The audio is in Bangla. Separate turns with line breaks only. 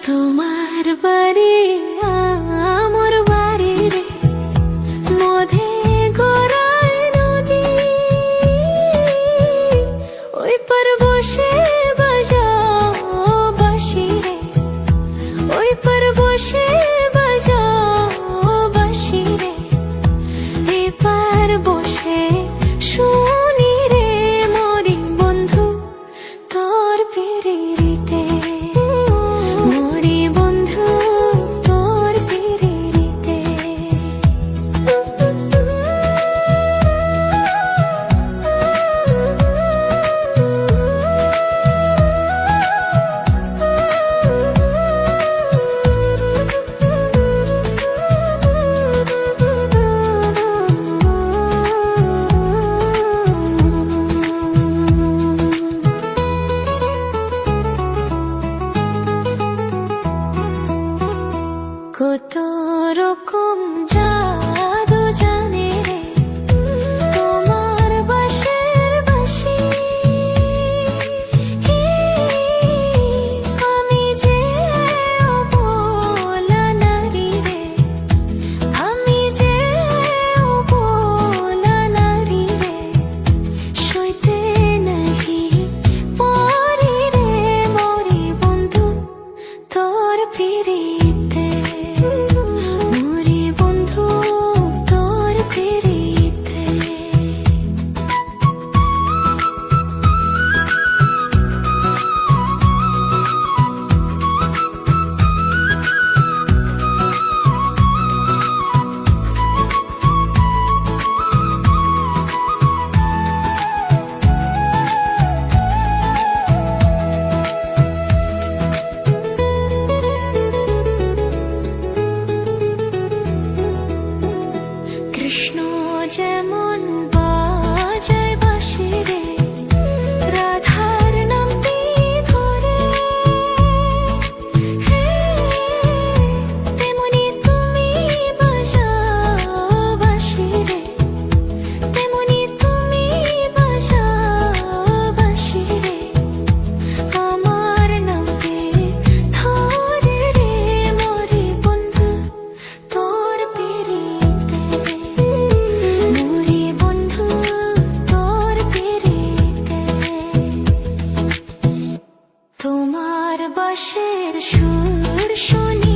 তোমার বাড়ি আমার বাড়ি রে, মধে গড়ায় নদী, ওই পার বসে বাজাও বাঁশি রে, ওই পার বসে বাজাও বাঁশি রে, এপার বসে শুনি রে মরি বন্ধু তোর পিরিতে, মরি বন্ধু তোর পিরিতে। কত রকম জাদু জানে রে তোমার বাঁশের বাঁশি, আমি যে অবলা নারী রে, আমি যে অবলা নারী রে, সইতে নাহি পারি রে মরি বন্ধু তোর পিরিতে, মরি বন্ধু তোর পিরিতে। কৃষ্ণ যেমন বাজায় বাঁশি রে, রাধার নামটি ধরে, তেমনি তুমি বাজাও বাঁশি রে, তেমনি তুমি বাজাও বাঁশি রে, আমার নামটি ধরে রে মরি বন্ধু তোর পিরিতে, মরি বন্ধু তোর পিরিতে। তোমার বাঁশের সুর শুনি